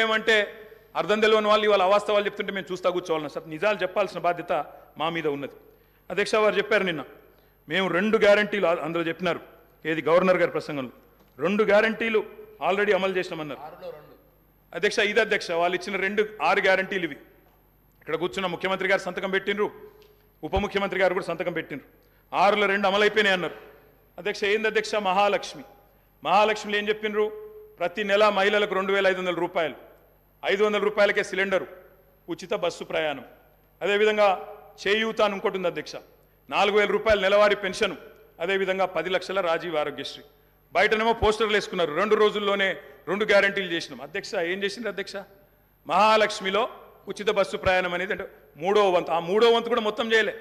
ఏమంటే అర్థం తెలియని వాళ్ళు ఇవాళ అవాస్తవాలు చెప్తుంటే మేము చూస్తా కూర్చోవాలన్నా సార్ నిజాలు చెప్పాల్సిన బాధ్యత మా మీద ఉన్నది. అధ్యక్ష వారు చెప్పారు నిన్న మేము 2 గ్యారంటీలు అందులో చెప్పినారు ఏది గవర్నర్ గారి ప్రసంగంలో 2 గ్యారంటీలు ఆల్రెడీ అమలు చేసినామన్నారు. అధ్యక్ష ఇది అధ్యక్ష వాళ్ళు ఇచ్చిన 6 గ్యారంటీలు ఇవి. ఇక్కడ కూర్చున్న ముఖ్యమంత్రి గారు సంతకం పెట్టినరు, ఉప ముఖ్యమంత్రి గారు కూడా సంతకం పెట్టినరు. 6లో 2 అమలైపోయినాయి అన్నారు. అధ్యక్ష ఏంది అధ్యక్ష మహాలక్ష్మిలో ఏం చెప్పినరు? ప్రతి నెల మహిళలకు 2,500 రూపాయలు, 500 రూపాయలకే సిలిండరు, ఉచిత బస్సు ప్రయాణం, అదేవిధంగా చేయూత అని ఇంకోటి ఉంది అధ్యక్ష, 4,000 రూపాయలు నెలవారీ పెన్షన్, అదేవిధంగా 10 లక్షల రాజీవ్ ఆరోగ్యశ్రీ. బయటనేమో పోస్టర్లు వేసుకున్నారు. 2 రోజుల్లోనే 2 గ్యారంటీలు చేసినాం. అధ్యక్ష ఏం చేసిండ్రు అధ్యక్ష? మహాలక్ష్మిలో ఉచిత బస్సు ప్రయాణం అనేది అంటే 3వ వంతు, ఆ 3వ వంతు కూడా మొత్తం చేయలే.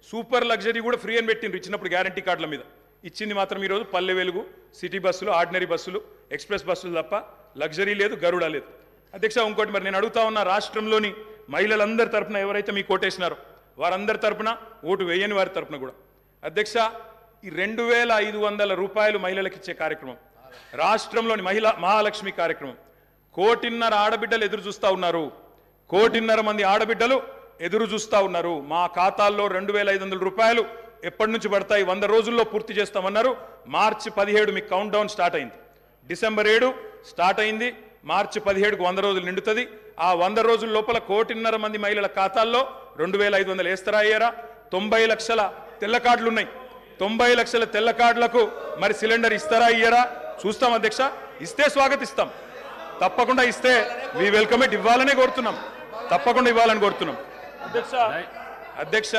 సూపర్ లగ్జరీ కూడా ఫ్రీ అని పెట్టిండ్రు ఇచ్చినప్పుడు గ్యారంటీ కార్డుల మీద. ఇచ్చింది మాత్రం ఈరోజు పల్లె వెలుగు, సిటీ బస్సులు, ఆర్డినరీ బస్సులు, ఎక్స్ప్రెస్ బస్సులు తప్ప లగ్జరీ లేదు, గరుడ లేదు. అధ్యక్ష ఇంకోటి మరి నేను అడుగుతా ఉన్న రాష్ట్రంలోని మహిళలందరి తరపున ఎవరైతే మీకు ఓటేసినారో వారందరి తరపున, ఓటు వేయని వారి తరపున కూడా అధ్యక్ష ఈ 2,500 రూపాయలు మహిళలకు ఇచ్చే కార్యక్రమం, రాష్ట్రంలోని మహాలక్ష్మి కార్యక్రమం 1,500,000 ఆడబిడ్డలు ఎదురు చూస్తూ ఉన్నారు. 1,500,000 మంది ఆడబిడ్డలు ఎదురు చూస్తూ ఉన్నారు. మా ఖాతాల్లో 2,500 రూపాయలు ఎప్పటి నుంచి పడతాయి? 100 రోజుల్లో పూర్తి చేస్తామన్నారు. మార్చి 17 మీకు కౌంట్ డౌన్ స్టార్ట్ అయింది. డిసెంబర్ 7 స్టార్ట్ అయింది. మార్చి 17కు 100 రోజులు నిండుతుంది. ఆ 100 రోజుల లోపల 1,500,000 మంది మహిళల ఖాతాల్లో 2,500 వేస్తారా అయ్యారా? 90 లక్షల తెల్ల కార్డులు ఉన్నాయి. 90 లక్షల తెల్ల కార్డులకు మరి సిలిండర్ ఇస్తారా అయ్యారా? చూస్తాం అధ్యక్ష. ఇస్తే స్వాగతిస్తాం, తప్పకుండా ఇస్తే వి వెల్కమ్ ఇట్. ఇవ్వాలనే కోరుతున్నాం, తప్పకుండా ఇవ్వాలని కోరుతున్నాం. అధ్యక్ష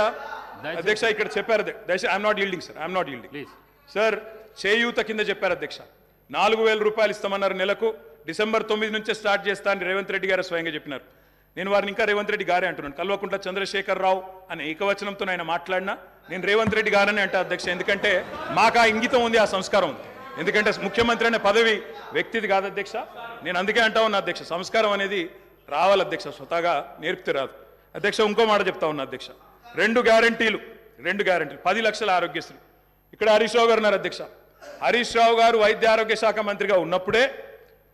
ఇక్కడ చెప్పారు I'm not yielding sir, I'm not yielding sir. చేయూత కింద చెప్పారు అధ్యక్ష 4,000 రూపాయలు ఇస్తామన్నారు నెలకు. డిసెంబర్ 9 నుంచే స్టార్ట్ చేస్తా అని రేవంత్ రెడ్డి గారు స్వయంగా చెప్పినారు. నేను వారిని ఇంకా రేవంత్ రెడ్డి గారే అంటున్నాను. కల్వకుంట్ల చంద్రశేఖర్ రావు అనే ఏకవచనంతో ఆయన మాట్లాడినా నేను రేవంత్ రెడ్డి గారని అంటా అధ్యక్ష. ఎందుకంటే మాకు ఆ ఇంగితం ఉంది, ఆ సంస్కారం ఉంది. ఎందుకంటే ముఖ్యమంత్రి అనే పదవి వ్యక్తిది కాదు అధ్యక్ష. నేను అందుకే అంటా ఉన్నా అధ్యక్ష, సంస్కారం అనేది రావాలి అధ్యక్ష, స్వతహాగా నేర్పితే రాదు అధ్యక్ష. ఇంకో మాట చెప్తా ఉన్నా అధ్యక్ష, 2 గ్యారంటీలు 10 లక్షల ఆరోగ్యశ్రీ. ఇక్కడ హరీష్ రావు గారు ఉన్నారు అధ్యక్ష. హరీష్ రావు గారు వైద్య ఆరోగ్య శాఖ మంత్రిగా ఉన్నప్పుడే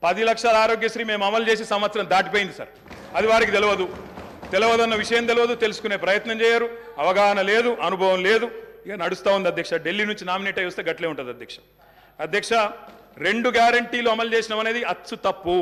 10 లక్షల ఆరోగ్యశ్రీ మేము అమలు చేసి సంవత్సరం దాటిపోయింది సార్. అది వారికి తెలియదన్న విషయం తెలియదు, తెలుసుకునే ప్రయత్నం చేయరు, అవగాహన లేదు, అనుభవం లేదు. ఇక నడుస్తూ ఉంది అధ్యక్ష. ఢిల్లీ నుంచి నామినేట్ అయి వస్తే గట్లే ఉంటుంది అధ్యక్ష. 2 గ్యారంటీలు అమలు చేసినాం అనేది అచ్చు తప్పు.